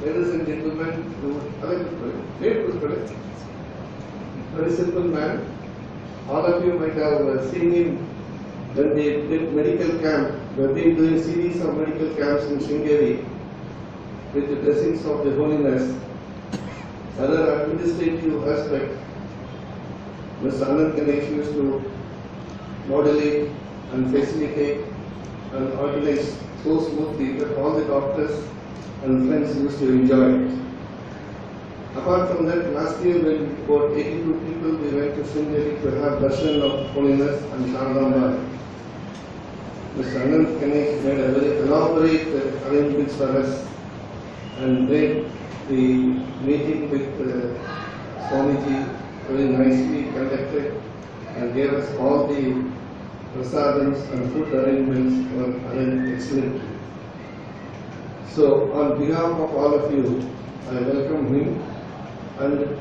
ladies and gentlemen, very simple man. All of you might have seen him when they did medical camp. We have been doing series of medical camps in Sringeri with the blessings of the holiness. Other administrative aspect, Mr. Anand Ganesh used to modulate and facilitate and organize so smoothly that all the doctors and friends used to enjoy it. Apart from that, last year when about 82 people we went to Sringeri to have darshan of holiness and Sharadamba. Mr. Anand Ganesh made a very elaborate arrangements for us and made the meeting with Swamiji very nicely conducted and gave us all the prasadams and food arrangements were arranged excellently. So on behalf of all of you, I welcome him, and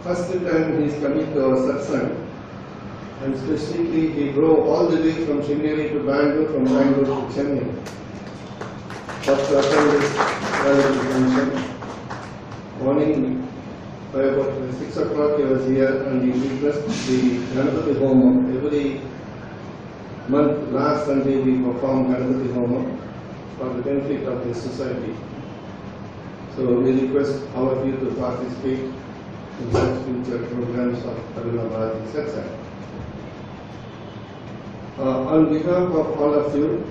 first time he is coming to our satsang, and specifically he drove all the way from Sringeri to Bangalore, from Bangalore to Chennai. After attending this function, morning by about 6 o'clock he was here and he witnessed the Ganapati Homa. Every month, last Sunday we perform Ganapati Homa for the benefit of the society. So we request all of you to participate in such future programs of Abhinava Bharathi Satsangh. On behalf of all of you,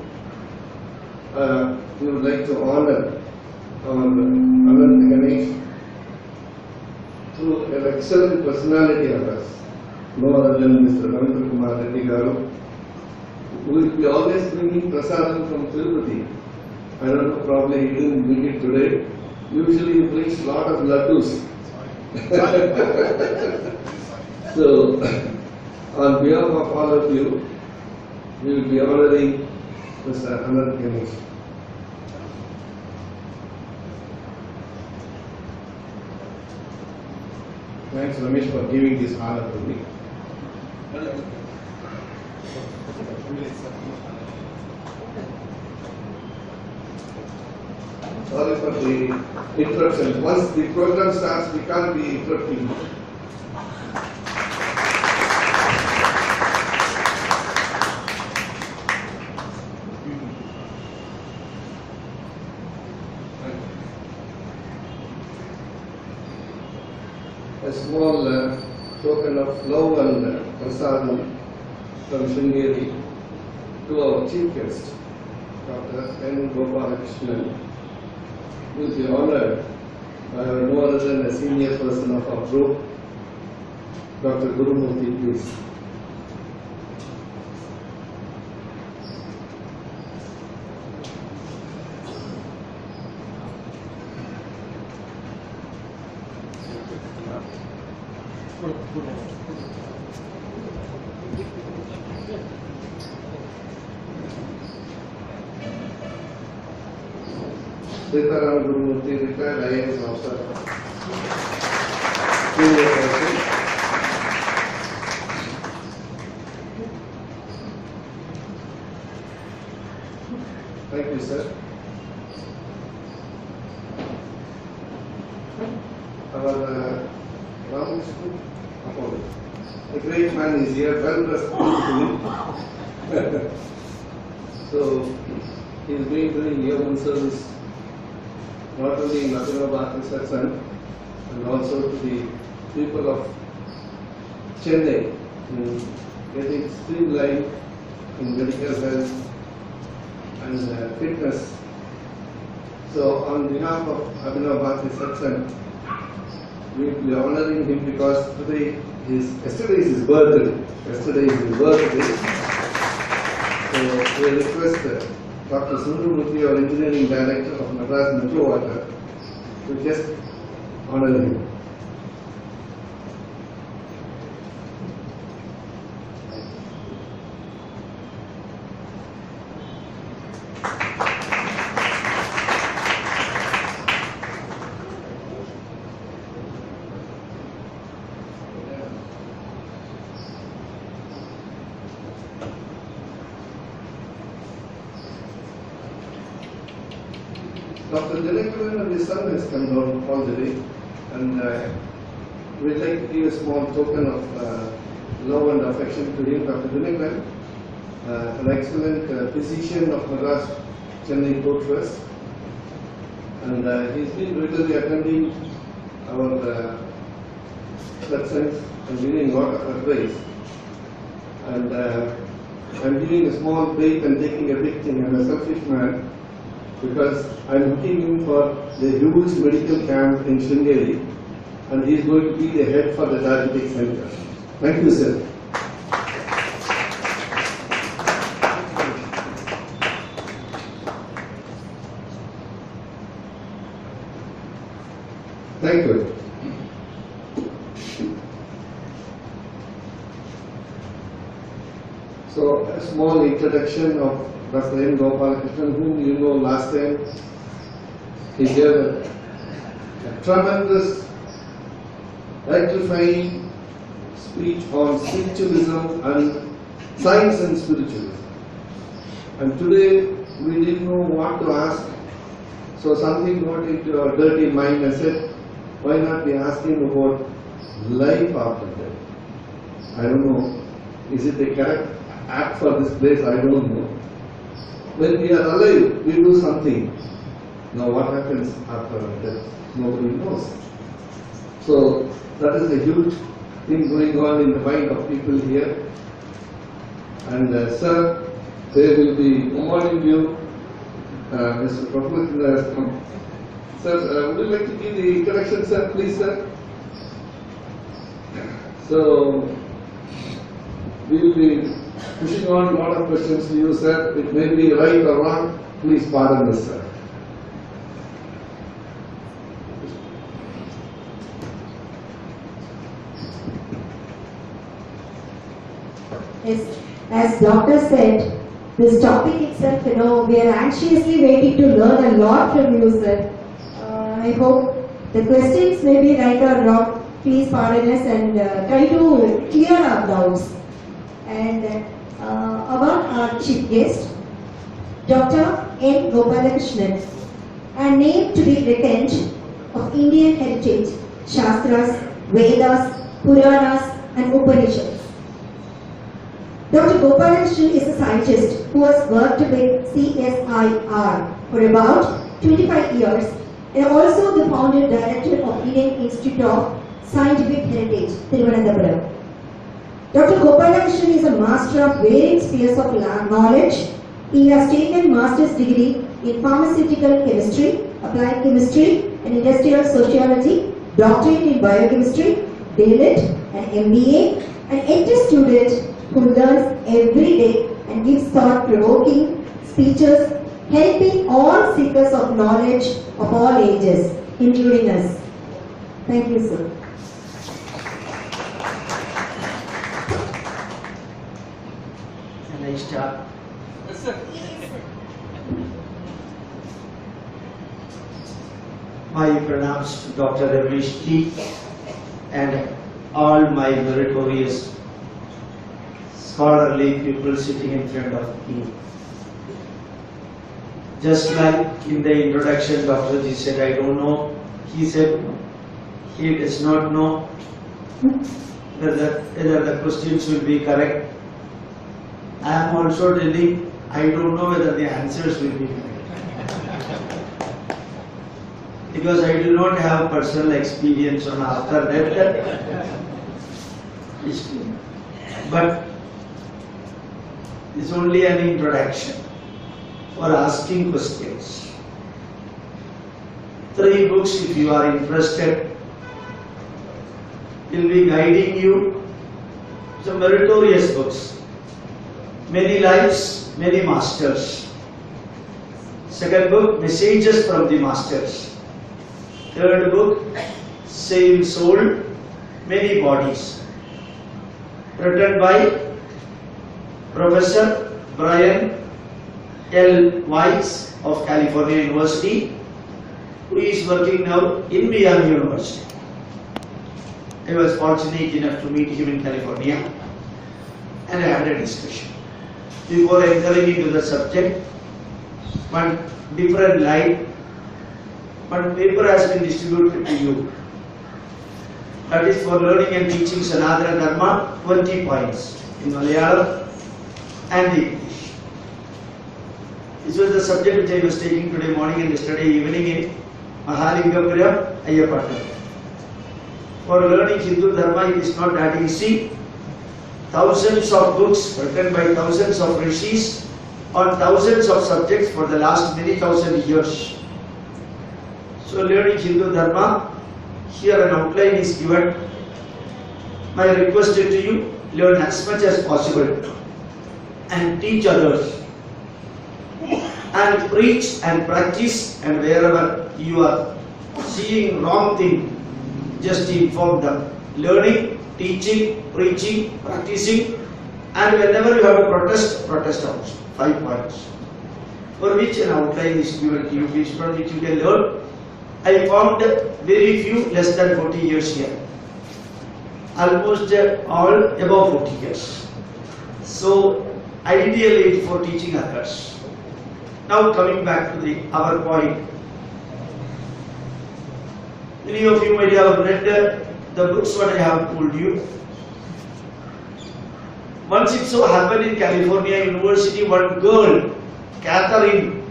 we would like to honor our Anand Ganesh through an excellent personality of us, no other than Mr. Reddy Garu, who will be always bringing prasadam from Tirupati. I don't know, probably he didn't bring it today. Usually he brings a lot of laddus. So, on behalf of all of you, we will be honoring Mr. Anand Ganesh. Thanks, Ramesh, for giving this honor to me. Sorry for the interruption. Once the program starts, we can't be interrupting. A small token of love and prasadam from Sringeri to our chief guest, Dr.N.Gopalakrishnan, who will be honored by no other than a senior person of our group, Dr. Gurumurthy, please. Sitaram Gurumurthy, retired IAS officer. Senior person. Thank you, sir. Our Rameshwar, the great man is here, well responsible. So, he is doing year-one service not only in Abhinava Bharathi Satsangh and also to the people of Chennai in getting streamlined in medical health and fitness. So on behalf of Abhinava Bharathi Satsangh, we will be honoring him because yesterday is his birthday. So we request Dr. Sundramurthy, our engineering director of Madras Metro Water, to just honor him. Dr. Dinakaran and his son has come down all the way, and we'd like to give a small token of love and affection to him. Dr. Dinakaran, an excellent physician of Madras, Chennai Port Trust, and he's been regularly attending our satsangh and giving a lot of advice. And I'm giving a small break and taking a big thing. I'm a selfish man because I'm looking him for the huge medical camp in Sringeri, and he's going to be the head for the diabetic center. Thank you, sir. Thank you. So, a small introduction of Dr. N.Gopalakrishnan, whom you know last time. He gave a tremendous, electrifying speech on spiritualism and science and spiritualism. And today we didn't know what to ask, so something got into our dirty mind and said, why not we ask him about life after death? I don't know. Is it the correct act for this place? I don't know. When we are alive, we do something. Now what happens after death? Nobody knows. So that is a huge thing going on in the mind of people here. And sir, they will be awarding you. Mr. Gopalakrishnan has come. Sir, would you like to give the introduction, sir? Please, sir. So we will be pushing on a lot of questions to you, sir. It may be right or wrong. Please pardon us, sir. Yes, as doctor said, this topic itself, we are anxiously waiting to learn a lot from you, sir. I hope the questions may be right or wrong. Please pardon us and try to clear our doubts. And about our chief guest, Dr.N. Gopalakrishnan, a name to be reckoned of Indian heritage, Shastras, Vedas, Puranas and Upanishads. Dr. Gopalakrishnan is a scientist who has worked with CSIR for about 25 years and also the founder director of Indian Institute of Scientific Heritage, Thiruvananthapuram. Dr. Gopalakrishnan is a master of varied spheres of knowledge. He has taken master's degree in pharmaceutical chemistry, applied chemistry and industrial sociology, doctorate in biochemistry, DLIT and MBA, an active student who learns every day and gives thought-provoking speeches, helping all seekers of knowledge of all ages, including us. Thank you, sir. Can I start? Yes, sir. My pranams to Dr. Ramesh Ji and all my meritorious scholarly people sitting in front of me. Just like in the introduction, Dr. Ji said, I don't know. He said he does not know whether the questions will be correct. I am also telling, I don't know whether the answers will be correct. Because I do not have personal experience on after death history. But it's only an introduction for asking questions. 3 books, if you are interested, will be guiding you. Some meritorious books. Many lives, many masters. Second book, Messages from the Masters. Third book, Same Soul, Many Bodies. Written by Professor Brian L. Weiss of California University, who is working now in Miami University. I was fortunate enough to meet him in California and I had a discussion. Before entering into the subject, one different light one paper has been distributed to you. That is for learning and teaching Sanatana Dharma, 20 points in Malayalam and English. This was the subject which I was taking today morning and yesterday evening in Mahalingapura, Ayyapatam. For learning Hindu Dharma, it is not that easy. Thousands of books written by thousands of rishis on thousands of subjects for the last many thousand years. So learning Hindu Dharma, here an outline is given. My request to you, learn as much as possible and teach others and preach and practice, and wherever you are seeing wrong thing, just inform them. Learning, teaching, preaching, practicing, and whenever you have to protest, protest out. 5 points. For which an outline is given to you, which from which you can learn. I found very few less than 40 years here. Almost all above 40 years. So, ideal age for teaching others. Now coming back to our point. Many of you might have read the books what I have told you. Once it so happened in California University, one girl, Catherine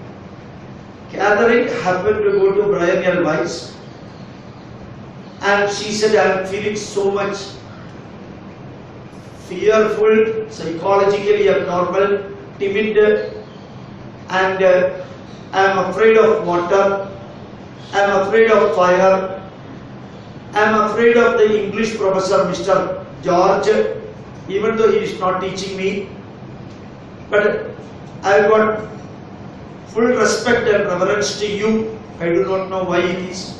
happened to go to Brian L. Weiss, and she said, I am feeling so much fearful, psychologically abnormal, timid, and I am afraid of water, I am afraid of fire, I am afraid of the English professor, Mr. George, even though he is not teaching me, but I have got full respect and reverence to you. I do not know why it is.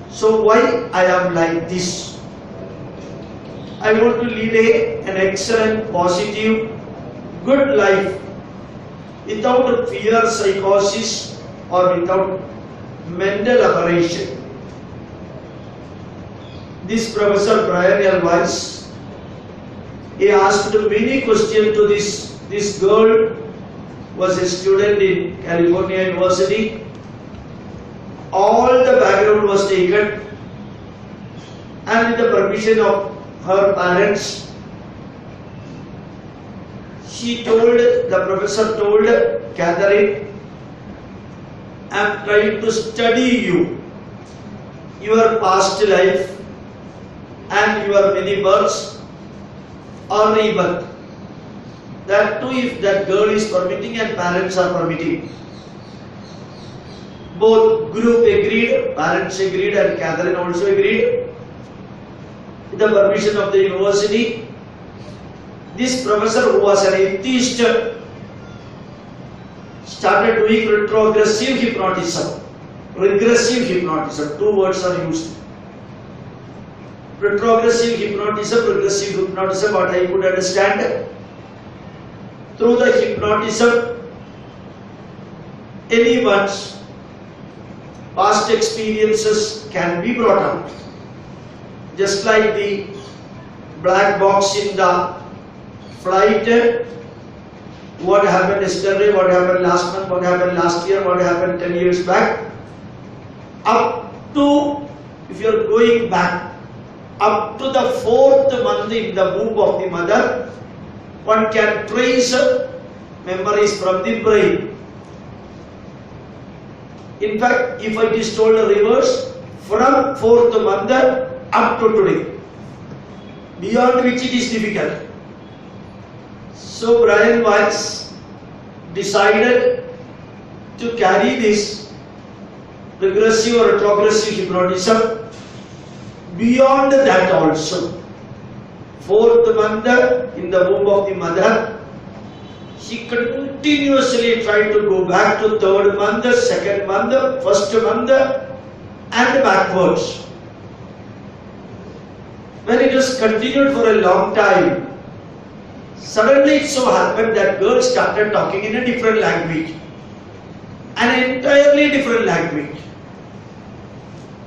So why I am like this? I want to lead an excellent, positive, good life without fear, psychosis, or without mental aberration. This Professor Brian L. Weiss, he asked many questions to this girl, was a student in California University. All the background was taken, and with the permission of her parents, the professor told Catherine, I am trying to study you, your past life and your many births or rebirth. That too, if that girl is permitting and parents are permitting. Both group agreed, parents agreed, and Catherine also agreed. With the permission of the university, this professor, who was an atheist, started doing retrogressive hypnotism. Regressive hypnotism, 2 words are used. Retrogressive hypnotism, regressive hypnotism, what I could understand. Through the hypnotism, anyone's past experiences can be brought out. Just like the black box in the flight, what happened yesterday, what happened last month, what happened last year, what happened 10 years back, up to, if you are going back, up to the 4th month in the womb of the mother, one can trace memories from the brain. In fact, if it is told reverse, from 4th month up to today, beyond which it is difficult. So Brian Weiss decided to carry this regressive or retrogressive hypnotism beyond that also. 4th month in the womb of the mother, she continuously tried to go back to 3rd month, 2nd month, 1st month, and backwards. When it was continued for a long time, suddenly it so happened that girl started talking in a different language, an entirely different language.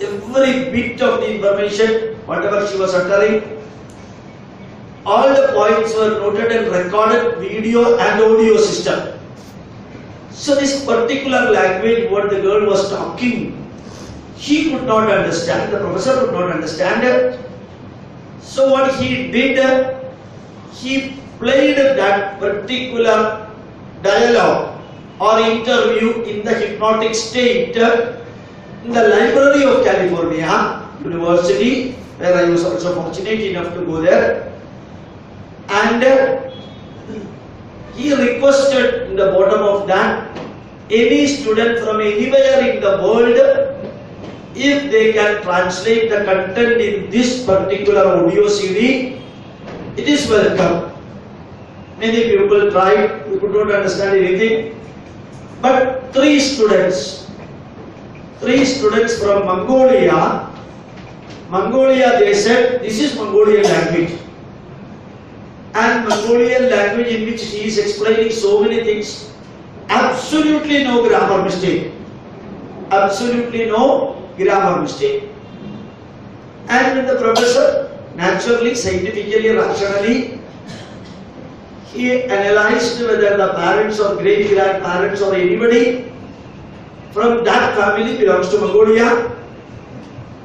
Every bit of the information, whatever she was uttering, all the points were noted and recorded, video and audio system. So this particular language, what the girl was talking, he could not understand, the professor could not understand. So what he did, he played that particular dialogue or interview in the hypnotic state in the Library of California University, where I was also fortunate enough to go there. And he requested in the bottom of that, any student from anywhere in the world, if they can translate the content in this particular audio CD, it is welcome. Many people tried, we could not understand anything. But three students from Mongolia, they said, this is Mongolian language. And Mongolian language in which he is explaining so many things, absolutely no grammar mistake. Absolutely no grammar mistake. And the professor, naturally, scientifically, rationally, he analyzed whether the parents or great-grandparents or anybody from that family belongs to Mongolia,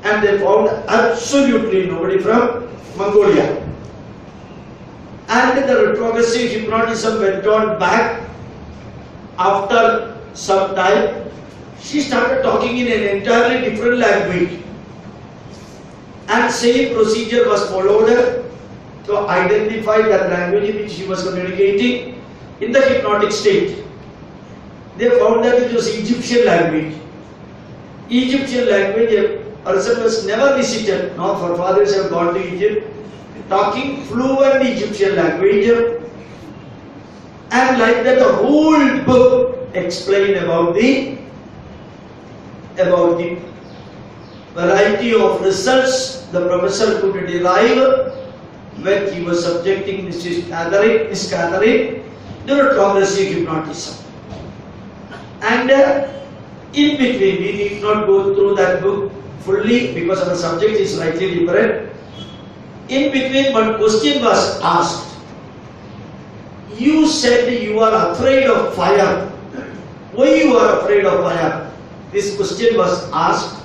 and they found absolutely nobody from Mongolia. And the retrogressive hypnotism went on back. After some time, she started talking in an entirely different language, and same procedure was followed to identify that language in which she was communicating in the hypnotic state. They found that it was Egyptian language. Egyptian language, a person was never visited, no forefathers have gone to Egypt, talking fluent Egyptian language. And like that, the whole book explained about the variety of results the professor could derive when he was subjecting Miss Catherine to retrogressive hypnotism. And in between, we need not go through that book fully because our subject is slightly different. In between, one question was asked. You said you are afraid of fire. Why you are afraid of fire? This question was asked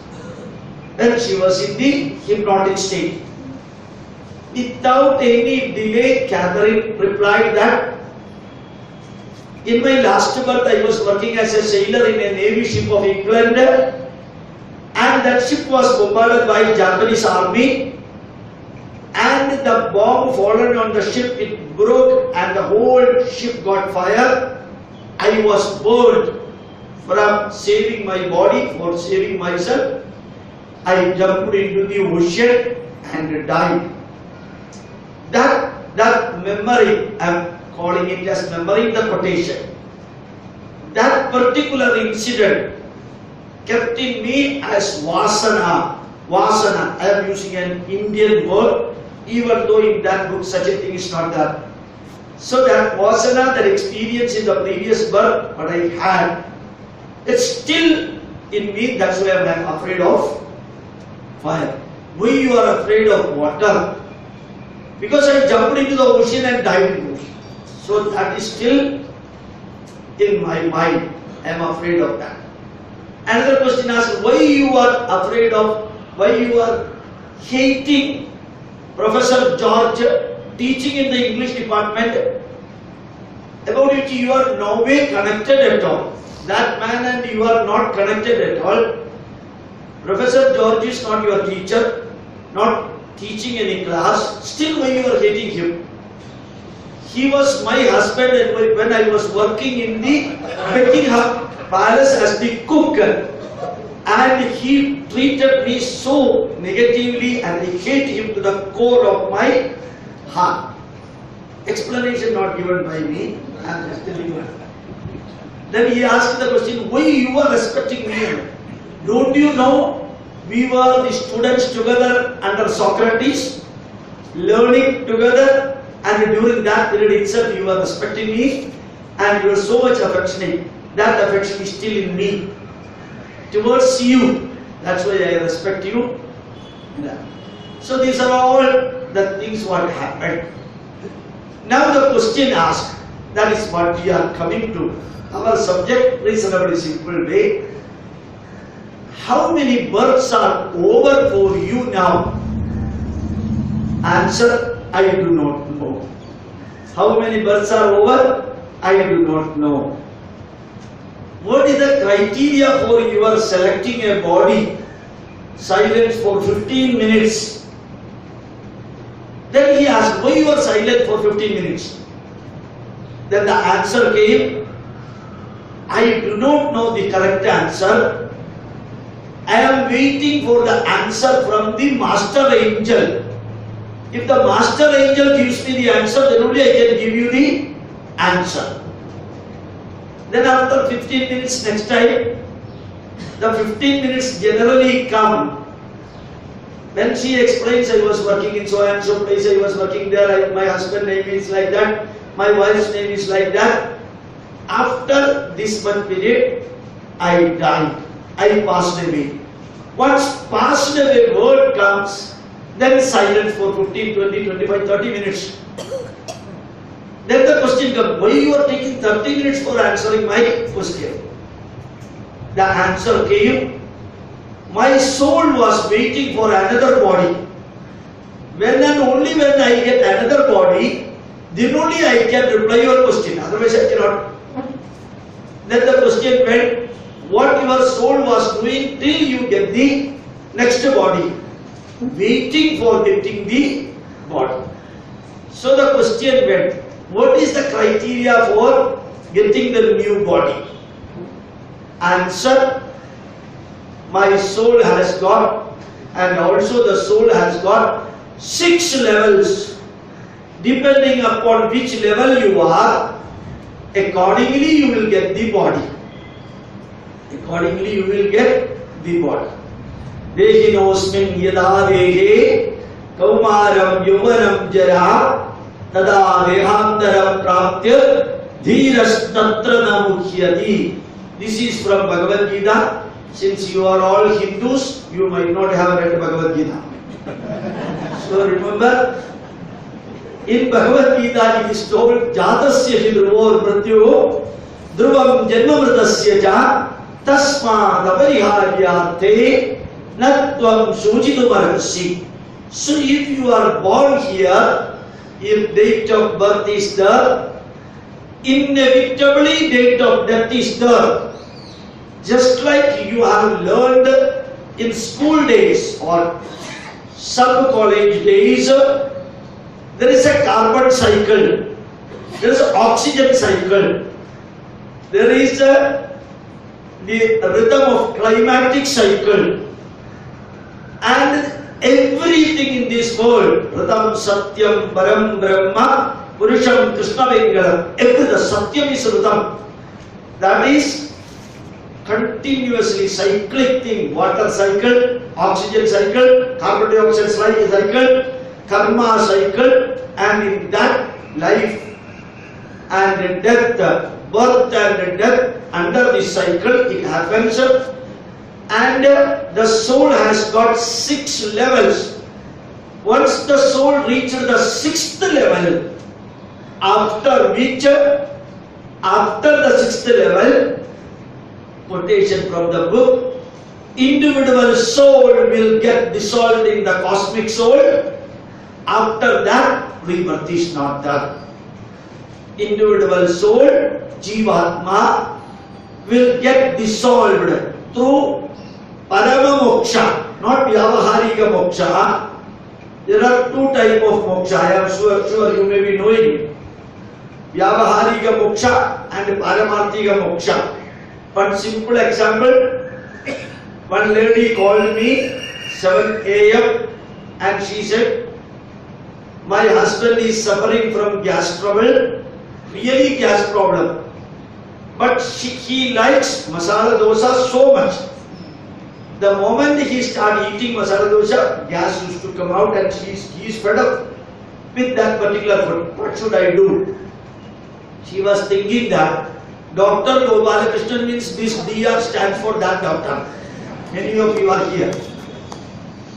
when she was in the hypnotic state. Without any delay, Catherine replied that in my last birth I was working as a sailor in a navy ship of England, and that ship was bombarded by Japanese army, and the bomb fallen on the ship, it broke and the whole ship got fire. I was burned. From saving my body, for saving myself, I jumped into the ocean and died. That memory, I am calling it as memory in the quotation. That particular incident kept in me as vasana. Vasana, I am using an Indian word, even though in that book such a thing is not there. So that vasana, that experience in the previous birth, what I had, it's still in me. That's why I am afraid of fire. Why you are afraid of water? Because I jumped into the ocean and died in the ocean. So that is still in my mind. I am afraid of that. Another question asked, why you are afraid of, why you are hating Professor George teaching in the English department, about which you are no way connected at all. That man and you are not connected at all. Professor George is not your teacher, not teaching any class. Still, why you are hating him? He was my husband when I was working in the Buckingham Palace as the cook, and he treated me so negatively, and I hate him to the core of my heart. Explanation not given by me, I am just telling you. Then he asked the question, why you are respecting me? Don't you know we were the students together under Socrates, learning together, and during that period itself you were respecting me, and you are so much affectionate. That affection is still in me towards you. That's why I respect you. So these are all the things what happened. Now the question asked, that is what we are coming to. Our subject, reasonably simple way. how many births are over for you now? Answer, I do not know. How many births are over? I do not know. What is the criteria for your selecting a body? Silence for 15 minutes. Then he asked, why you are silent for 15 minutes? Then the answer came, I do not know the correct answer. I am waiting for the answer from the master angel. If the master angel gives me the answer, then only I can give you the answer. Then after 15 minutes next time, the 15 minutes generally come. When she explains, I was working in so and so place, I was working there, my husband's name is like that, my wife's name is like that. After this one period, I died, I passed away. Once passed away word comes, then silent for 15, 20, 25, 30 minutes. Then the question comes, why you are taking 30 minutes for answering my question? The answer came, my soul was waiting for another body. When and only when I get another body, then only I can reply your question. Otherwise I cannot. Then the question went, what your soul was doing till you get the next body? Waiting for getting the body. So the question went, what is the criteria for getting the new body? Answer, my soul has got, and also the soul has got 6 levels. Depending upon which level you are, accordingly you will get the body. Accordingly you will get the body. Dehinosmin yada dehe kaumaram yuvanam jara tada dehantaram praptya dhiras tatra namukhyati. This is from Bhagavad Gita. Since you are all Hindus, you might not have read Bhagavad Gita. So remember, in Bhagavad Gita it is told, Jatasya hi dhruvor mrityu dhruvam janmamritasya cha tasmad apariharyarthe natvam shuchitumarhasi. So if you are born here, if date of birth is there, inevitably date of death is there. Just like you have learned in school days or sub-college days, there is a carbon cycle, there is an oxygen cycle, there is the rhythm of climatic cycle, and everything in this world, Pratam Satyam Param Brahma Purusham Krishna Vengalam, the Satyam is Rhythm, that is continuously cyclic thing, water cycle, oxygen cycle, carbon dioxide cycle, karma cycle, and in that life and death, birth and death, under this cycle it happens, and the soul has got 6 levels. Once the soul reaches the 6th level, after which, after the 6th level, quotation from the book, individual soul will get dissolved in the cosmic soul. After that, rebirth is not done. Individual soul, Jivatma, will get dissolved through Parama Moksha, not Vyavaharika Moksha. There are 2 types of moksha, I am sure you may be knowing. Vyavaharika Moksha and Paramarthika Moksha. One simple example, one lady called me 7 a.m. and she said, my husband is suffering from gas trouble, really gas problem. But he likes masala dosa so much. The moment he started eating masala dosa, gas used to come out and he is fed up with that particular food. What should I do? She was thinking that Dr.N.Gopalakrishnan means this DR stands for that doctor. Many of you are here.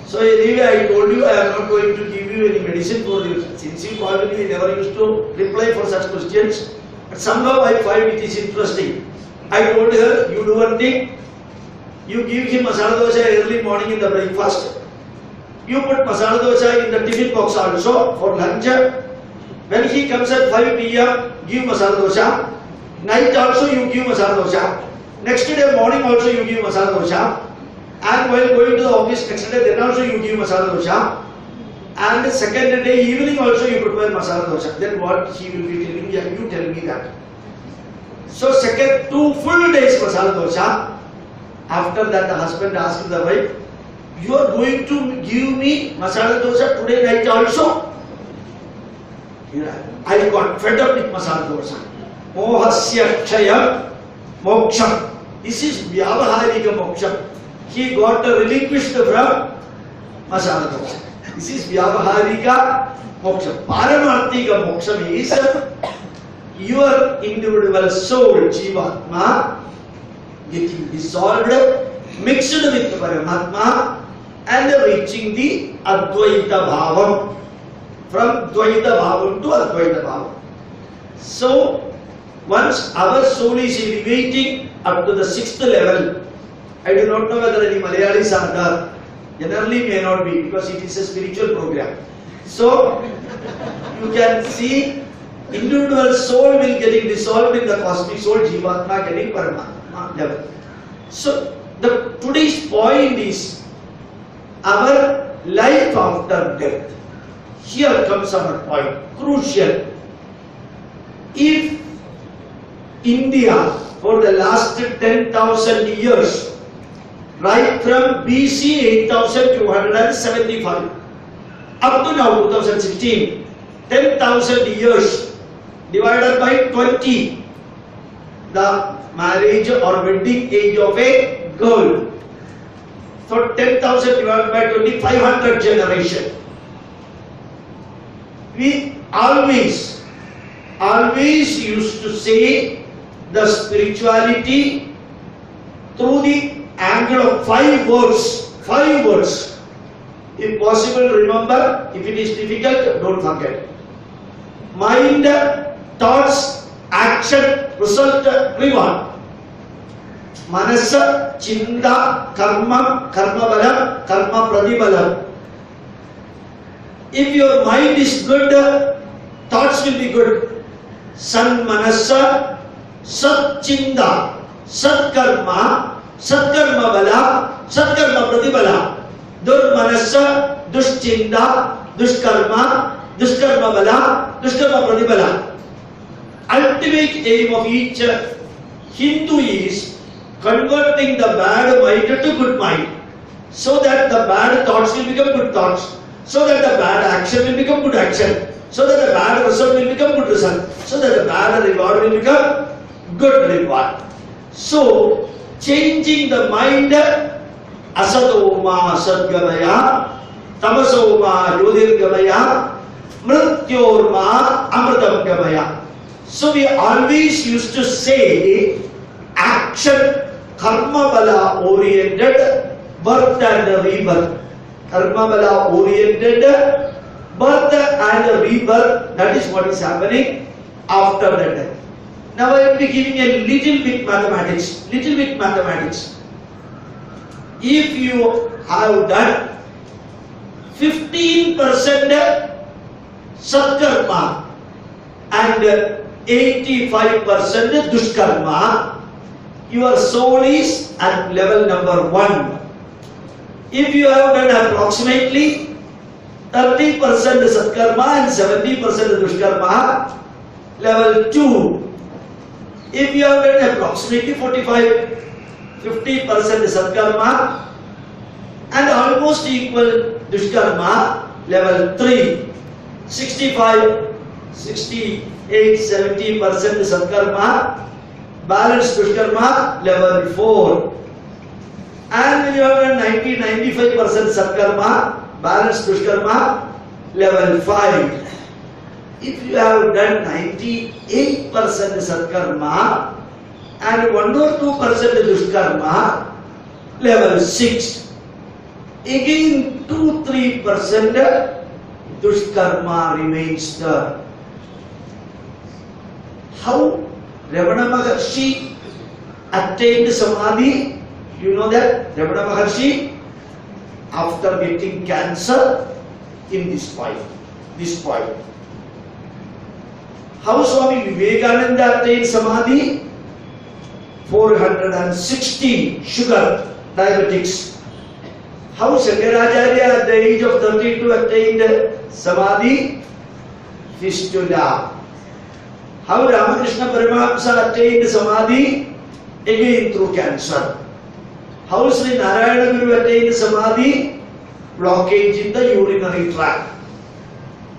So anyway, I told you I am not going to give you any medicine for this. Since you called me, I never used to reply for such questions. But somehow I find it is interesting. I told her, you do one thing, You give him masala dosa early morning in the breakfast. You put masala dosa in the tiffin box also for lunch. When he comes at 5 p.m., give masala dosa. Night also you give masala dosa. Next day morning also you give masala dosa. And while going to the office next day, then also you give masala dosa. And the second day evening also you prepare masala dosa. Then what he will be telling you? You tell me that. So second 2 full days masala dosa. After that the husband asked the wife, you are going to give me masala dosa today night also? I got fed up with masala dosa. Mohasya kshaya moksham. This is vyavaharika moksham. He got relinquished from masala dosa. This is vyavaharika moksha. Paramarthika moksha is your individual soul, Jivatma, getting dissolved, mixed with Paramatma, and reaching the Advaita Bhavam. From Dvaita Bhavam to Advaita Bhavam. So, once our soul is elevating up to the 6th level, I do not know whether any Malayalis are there. Generally may not be, because it is a spiritual program. So, you can see individual soul will getting dissolved in the cosmic soul, Jivatma getting Paramatma level. So, today's point is our life after death. Here comes our point, crucial. If India for the last 10,000 years, right from BC 8275 up to now 2016, 10,000 years divided by 20, the marriage or wedding age of a girl. So 10,000 divided by 20, 500 generation. We always used to say the spirituality through the angle of 5 words. 5 words. If possible, remember. If it is difficult, don't forget. Mind, thoughts, action, result, reward. Manasa, chinta, karma, karma bala, karma pradibala. If your mind is good, thoughts will be good. San manasa, sat chinta, sat karma bala, sat karma pradibala. Dur manasa, duschinta, dushkarma bala, dushkarma pradibala. Ultimate aim of each Hindu is converting the bad mind to good mind, so that the bad thoughts will become good thoughts, so that the bad action will become good action, so that the bad result will become good result, so that the bad reward will become good reward. So, changing the mind, asatoma sadgamaya, tamasoma yodirgamaya, mrityorma amritam gamaya. So we always used to say action, karma bala oriented, birth and rebirth. Karma bala oriented, birth and rebirth, that is what is happening after the death. Now I will be giving a little bit mathematics. If you have done 15% satkarma and 85% dushkarma, your soul is at level number 1. If you have done approximately 30% satkarma and 70% dushkarma, level 2. If you have done approximately 50% satkarma and almost equal dushkarma, level 3. 68, 70% satkarma, balance dushkarma, level 4. And when you have done 95% satkarma, balance dushkarma, level 5. If you have done 98% satkarma and 1 or 2% dushkarma, level 6. Again 2-3% dushkarma remains there. How Ramana Maharshi attained samadhi? You know that Ramana Maharshi, after getting cancer in this point. How Swami Vivekananda attained Samadhi? 460 sugar, diabetics. How Shankaracharya at the age of 32 attained Samadhi? Fistula. How Ramakrishna Paramahamsa attained Samadhi? Again through cancer. How Sri Narayana Guru attained Samadhi? Blockage in the urinary tract.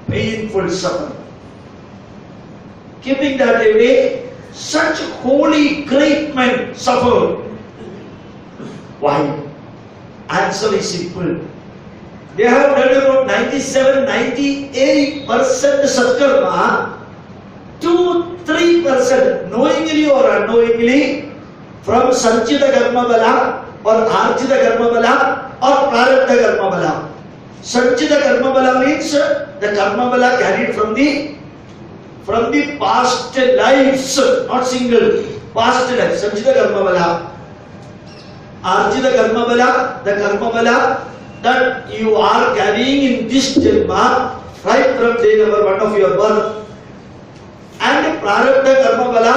Painful suffering. Keeping that away, such holy great men suffered. Why? Answer is simple. They have done about 97-98% satkarma, 2-3% knowingly or unknowingly from sanchita karma bala or arjita karma bala or prarabdha karma bala. Sanchita karma bala means the karma bala carried from the past lives, not single, past lives. Sanchita karma bala. Arjita karma bala, the karma bala that you are carrying in this janma right from day number 1 of your birth. And prarabdha karma bala,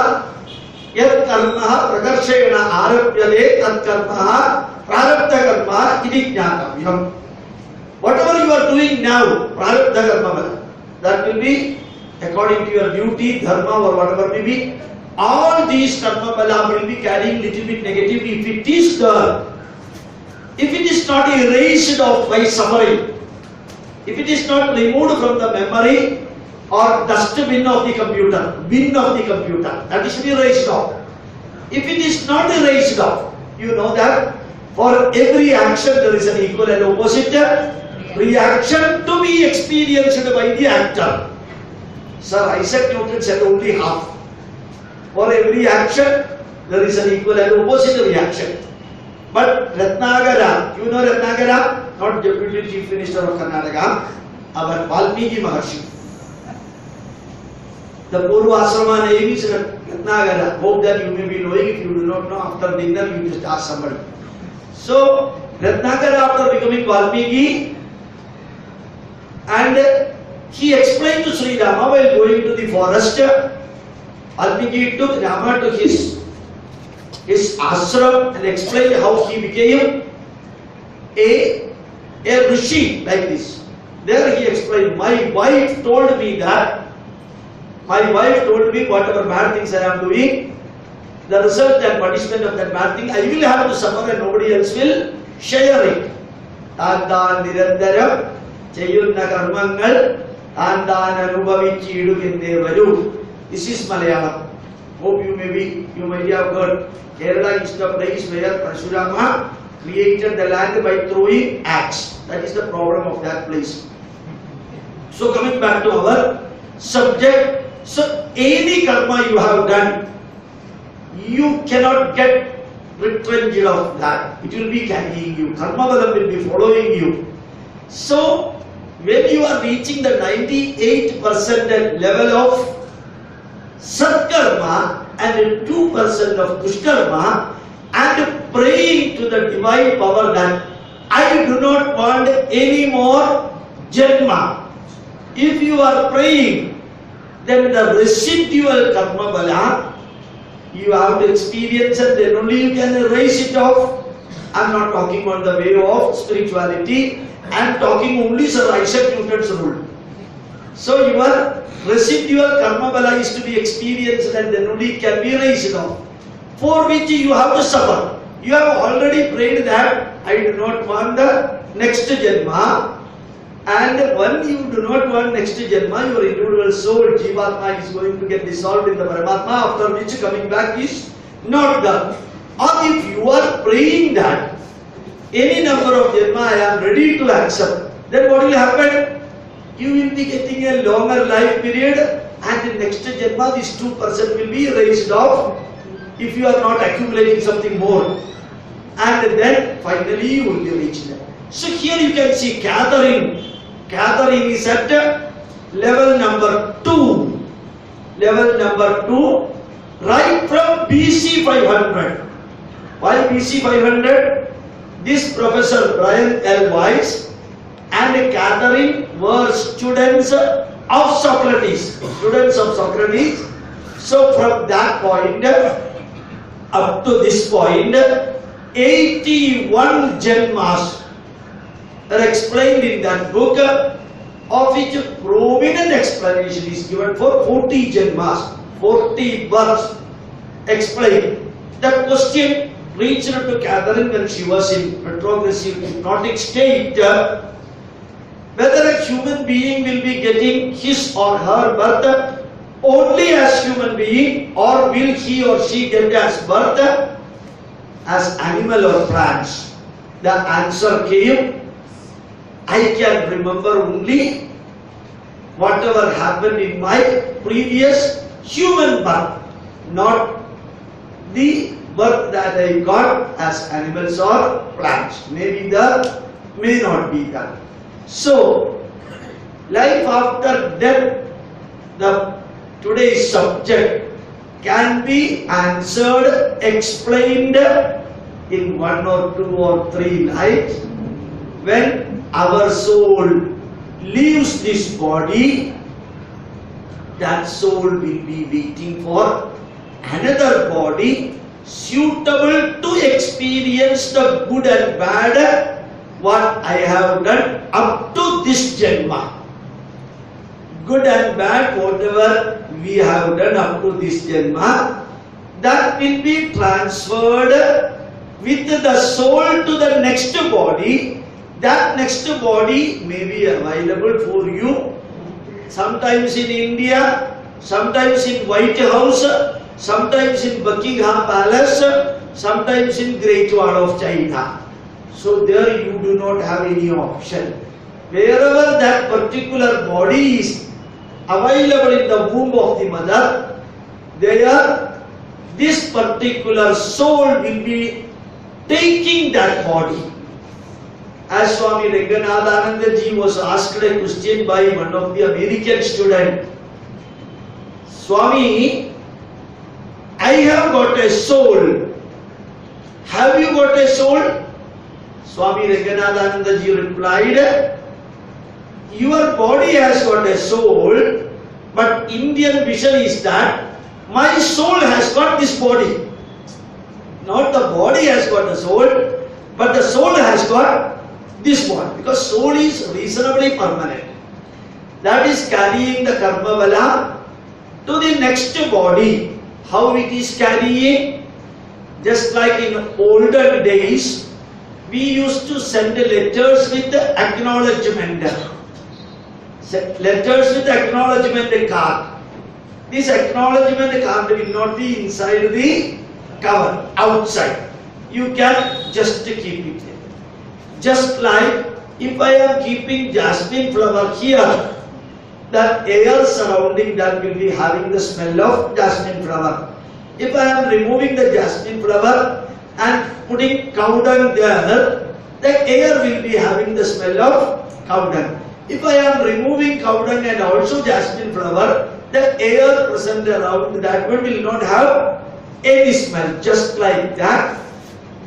yat karma prakarshayana arabhyade tat karma prarabdha karma iti jnatavayam. Whatever you are doing now, prarabdha karma bala, that will be according to your duty, dharma or whatever may be. All these karma bala will be carrying little bit negative if it is done. If it is not erased off by suffering, if it is not removed from the memory or dustbin of the computer, that is to be erased off. If it is not erased off, you know that for every action there is an equal and opposite reaction to be experienced by the actor. Sir Isaac Newton said only half. For every action, there is an equal and opposite reaction. But Ratnagara, you know Ratnagara, not Deputy Chief Minister of Karnataka, our Valmiki Maharshi. The Purva Asrama name is Ratnagara. Hope that you may be knowing. If you do not know, after dinner you just ask somebody. So, Ratnagara after becoming Valmiki, and he explained to Sri Rama while going to the forest. Valmiki took Rama to his ashram and explained how he became a rishi like this. There he explained, my wife told me whatever bad things I am doing, the result and punishment of that bad thing, I will have to suffer and nobody else will share it. Tandan nirandaram cheyunna karmangal tandan anubhavichidukinde varu. This is Malayalam. Hope you might have heard. Kerala is the place where Parashurama created the land by throwing axe. That is the problem of that place. So coming back to our subject, so any karma you have done, you cannot get retrenched of that. It will be carrying you. Karma balam will be following you. So when you are reaching the 98% level of Satkarma and 2% of Dushkarma and praying to the divine power that I do not want any more Janma. If you are praying, then the residual Karma Bala you have to experience and then only you can erase it off. I am not talking on the way of spirituality, I am talking only Sir Isaac Newton's rule. So your residual karma bala is to be experienced and then only can be raised off. For which you have to suffer. You have already prayed that I do not want the next Janma, and when you do not want next Janma, your individual soul, Jivatma, is going to get dissolved in the Paramatma, after which coming back is not done. Or if you are praying that any number of Janma I am ready to accept, then what will happen? You will be getting a longer life period, and in next Janma this 2% will be raised off if you are not accumulating something more. And then finally you will be reached there. So here you can see gathering. Gathering is at level number 2. Level number 2, right from BC 500. While BC 500, this Professor Brian L. Weiss and Catherine were students of Socrates. Students of Socrates. So from that point up to this point, 81 Janmas are explained in that book, of which prominent explanation is given for 40 Janmas, 40 births explained. The question reached to Catherine when she was in retrogressive hypnotic state, whether a human being will be getting his or her birth only as human being, or will he or she get as birth as animal or plants. The answer came, I can remember only whatever happened in my previous human birth, not the birth that I got as animals or plants. Maybe that may not be that. So, life after death, the today's subject can be answered, explained in 1 or 2 or 3 lives. When our soul leaves this body, that soul will be waiting for another body suitable to experience the good and bad what I have done up to this Janma. Good and bad, whatever we have done up to this Janma, that will be transferred with the soul to the next body. That next body may be available for you, sometimes in India, sometimes in White House, sometimes in Buckingham Palace, sometimes in Great Wall of China. So there you do not have any option. Wherever that particular body is available in the womb of the mother, there this particular soul will be taking that body. As Swami Ranganathananda ji was asked a question by one of the American students, Swami, I have got a soul. Have you got a soul? Swami Ranganathananda ji replied, your body has got a soul, but Indian vision is that my soul has got this body. Not the body has got the soul, but the soul has got this one, because soul is reasonably permanent. That is carrying the karma bala to the next body. How it is carrying? Just like in olden days, we used to send letters with acknowledgement. Letters with acknowledgement card. This acknowledgement card will not be inside the cover, outside. You can just keep it there. Just like if I am keeping jasmine flower here, that air surrounding that will be having the smell of jasmine flower. If I am removing the jasmine flower and putting cow dung there, the air will be having the smell of cow dung. If I am removing cow dung and also jasmine flower, the air present around that one will not have any smell. Just like that,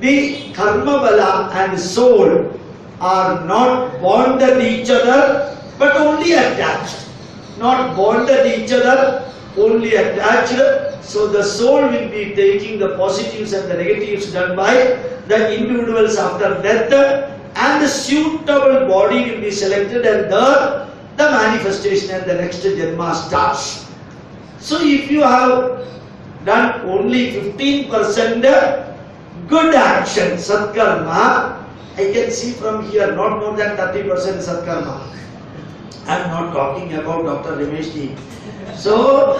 the karma bala and soul are not bonded each other, but only attached. Not bonded each other, only attached. So the soul will be taking the positives and the negatives done by the individuals after death, and the suitable body will be selected, and the manifestation and the next Janma starts. So if you have done only 15% good action, Satkarma, I can see from here not more than 30% Satkarma. I am not talking about Dr. Ramesh ji. So,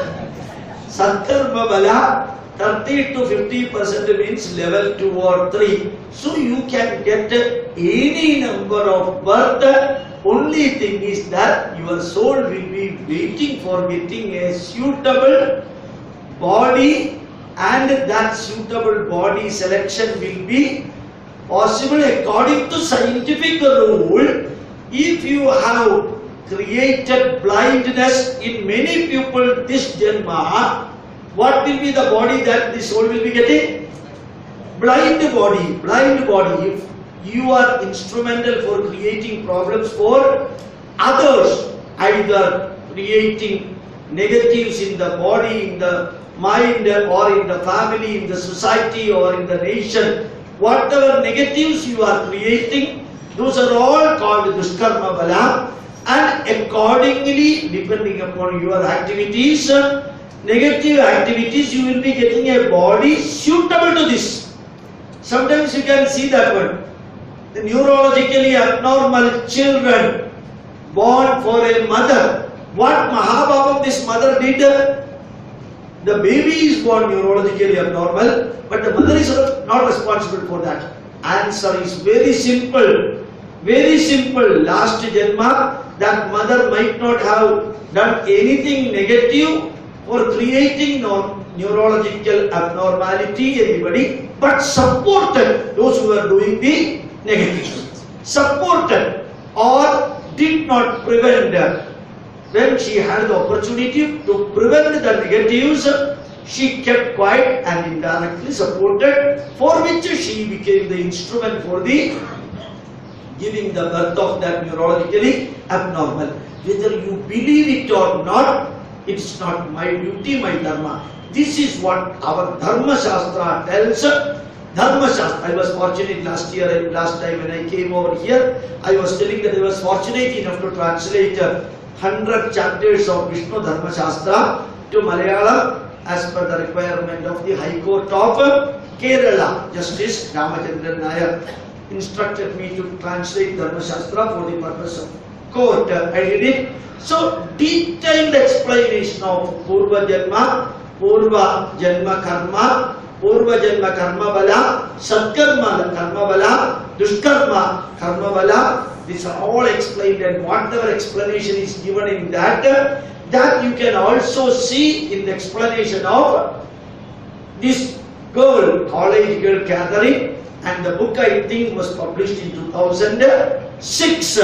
Satkarma Bala, 30 to 50% means level 2 or 3. So, you can get any number of birth. Only thing is that your soul will be waiting for getting a suitable body, and that suitable body selection will be possible according to scientific rule. If you have created blindness in many people this Janma, what will be the body that the soul will be getting? blind body, if you are instrumental for creating problems for others, either creating negatives in the body, in the mind, or in the family, in the society, or in the nation, whatever negatives you are creating, those are all called Dushkarma Bala, and accordingly, depending upon your activities, negative activities, you will be getting a body suitable to this. Sometimes you can see that one. The neurologically abnormal children born for a mother. What Mahabhabam this mother did? The baby is born neurologically abnormal, but the mother is not responsible for that. Answer is very simple. Very simple. Last Janma, that mother might not have done anything negative for creating neurological abnormality, anybody, but supported those who are doing the negatives. Supported or did not prevent. When she had the opportunity to prevent the negatives, she kept quiet and indirectly supported, for which she became the instrument for the giving the birth of that neurologically abnormal. Whether you believe it or not, it's not my duty, my dharma. This is what our Dharma Shastra tells. Dharma Shastra. I was fortunate last time when I came over here, I was telling that I was fortunate enough to translate 100 chapters of Vishnu Dharma Shastra to Malayalam as per the requirement of the High Court of Kerala. Justice Ramachandran Nair instructed me to translate Dharma Shastra for the purpose of court. I did it. So, detailed explanation of Purva Janma Karma, Purva Janma Karma Bala, Satkarma Karma Bala, Dushkarma Karma Bala. These are all explained, and whatever explanation is given in that you can also see in the explanation of this girl, college girl gathering, and the book I think was published in 2006.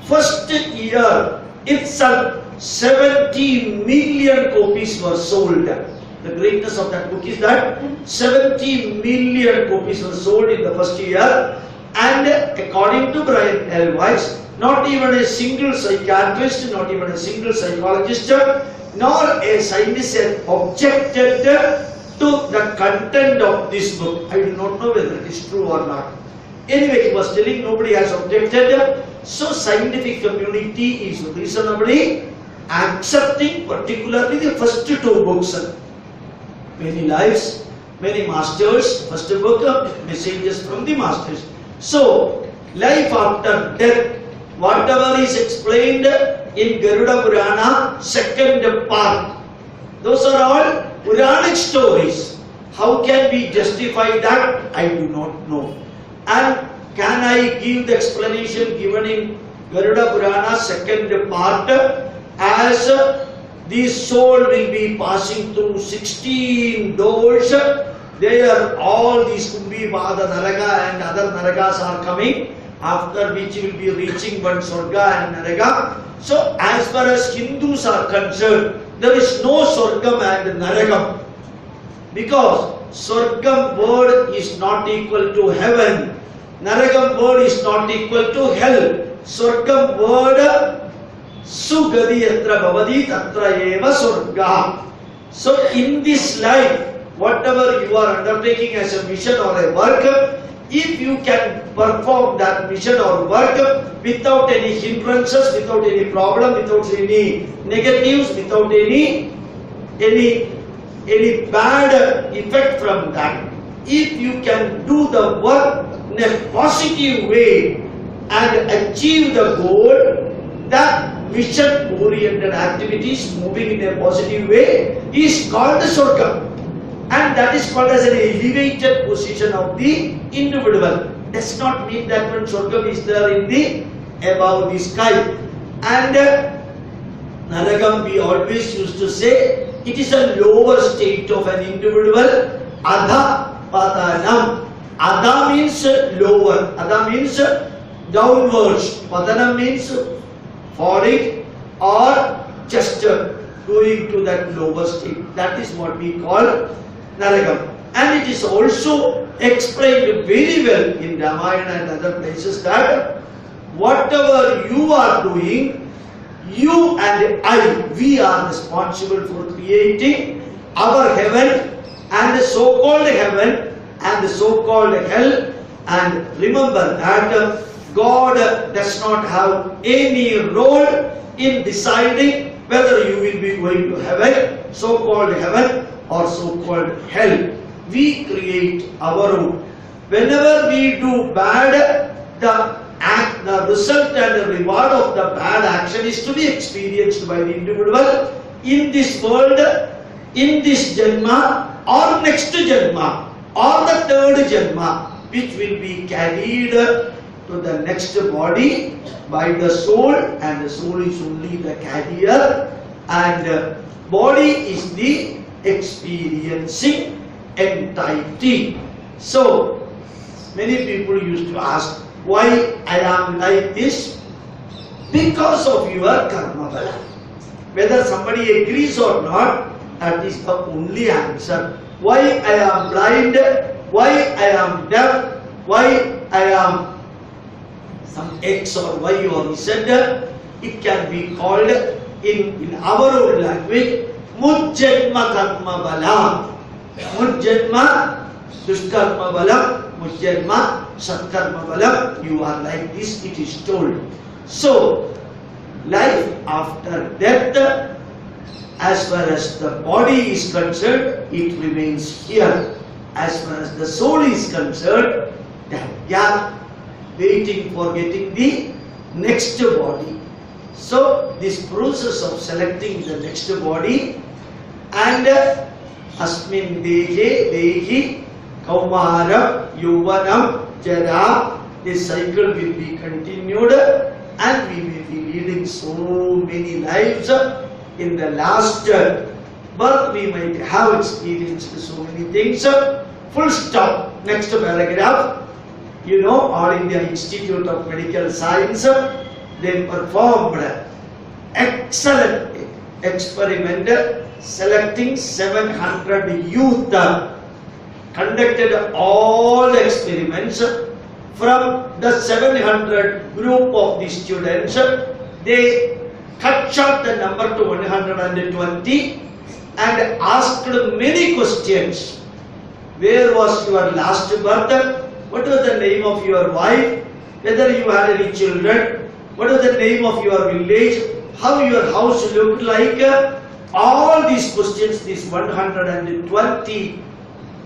First year itself 70 million copies were sold. The greatness of that book is that 70 million copies were sold in the first year, and according to Brian L. Weiss, not even a single psychiatrist, not even a single psychologist, nor a scientist objected to the content of this book. I do not know whether it is true or not. Anyway, he was telling nobody has objected. So scientific community is reasonably accepting particularly the first two books. Many lives, many masters, first book, messages from the masters. So, life after death, whatever is explained in Garuda Purana, second part, those are all Puranic stories. How can we justify that? I do not know. And can I give the explanation given in Garuda Purana, second part, as the soul will be passing through 16 doors. There all these Kumbhi, Vada, Naraga and other Naragas are coming, after which will be reaching one Swarga and Naraga. So as far as Hindus are concerned, there is no Swargam and Naragam, because Swargam word is not equal to heaven, Naragam word is not equal to hell. Swargam word Sugadi yatra bhavati tatra eva surga. So in this life, whatever you are undertaking as a mission or a work, if you can perform that mission or work without any hindrances, without any problem, without any negatives, without any bad effect from that, if you can do the work in a positive way and achieve the goal, that mission-oriented activities moving in a positive way is called the Swarga, and that is called as an elevated position of the individual. Does not mean that when Swarga is there in the above the sky. And Naragam, we always used to say, it is a lower state of an individual. Adha Padanam. Adha means lower. Adha means downwards. Padanam means falling or just going to that lower state. That is what we call Naragam. And it is also explained very well in Ramayana and other places that whatever you are doing, you and I, we are responsible for creating our heaven and the so-called heaven and the so-called hell. And remember that God does not have any role in deciding whether you will be going to heaven, so-called heaven or so-called hell. We create our own. Whenever we do bad, the result and the reward of the bad action is to be experienced by the individual in this world, in this janma or next janma or the third janma, which will be carried to the next body by the soul, and the soul is only the carrier, and body is the experiencing entity. So many people used to ask, why I am like this? Because of your karma bala. Whether somebody agrees or not, that is the only answer. Why I am blind, why I am deaf, why I am some X or Y or Z, it can be called in our own language, mujjanma karma bala. Mujjanma dushkarma bala, mujjanma satkarma bala. You are like this, it is told. So, life after death, as far as the body is concerned, it remains here. As far as the soul is concerned, they are waiting for getting the next body. So, this process of selecting the next body, and asmin dehi kaumaram yuvanam jara, this cycle will be continued, and we will be leading so many lives. In the last birth we might have experienced so many things. Full stop. Next paragraph. You know, All India Institute of Medical Science, they performed excellent experiment selecting 700 youth, conducted all experiments. From the 700 group of the students, they cut short the number to 120 and asked many questions. Where was your last birth? What was the name of your wife? Whether you had any children? What was the name of your village? How your house looked like? All these questions, these 120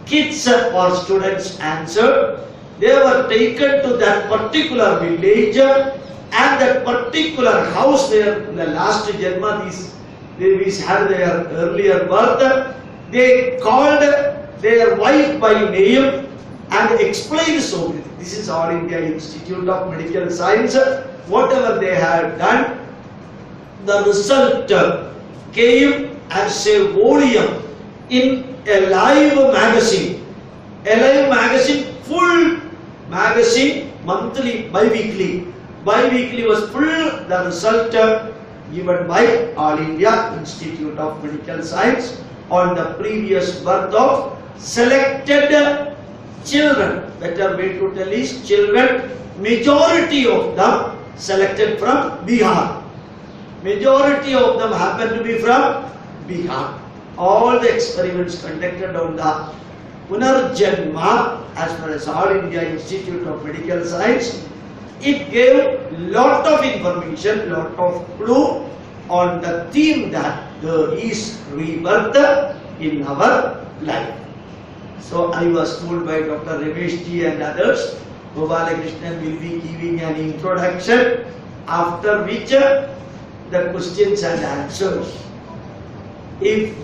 kids or students answered. They were taken to that particular village and that particular house where in the last janma these babies had their earlier birth. They called their wife by name and explained so many. This is All India Institute of Medical Science. Whatever they had done, the result came as a volume in a live magazine. A live magazine, full magazine, monthly, bi-weekly. Bi-weekly was full, the result given by All India Institute of Medical Science on the previous birth of selected children. Better way to tell is children, majority of them selected from Bihar. Majority of them happen to be from Bihar. All the experiments conducted on the Punarjanma, as far as All India Institute of Medical Science, it gave lot of information, lot of clue on the theme that there is rebirth in our life. So I was told by Dr. Ramesh ji and others, Gopalakrishnan will be giving an introduction, after which the questions and answers. If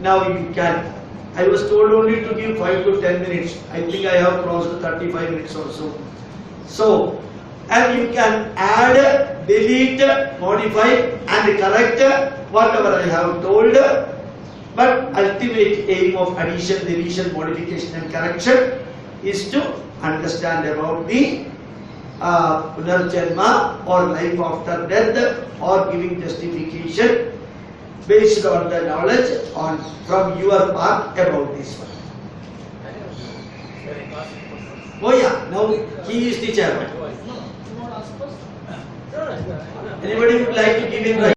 now you can, I was told only to give 5 to 10 minutes. I think I have crossed 35 minutes or so. So, and you can add, delete, modify and correct whatever I have told. But ultimate aim of addition, deletion, modification and correction is to understand about the Punarjanma or life after death, or giving justification based on the knowledge from your part about this one. Oh yeah, now he is the chairman. Anybody would like to give him right?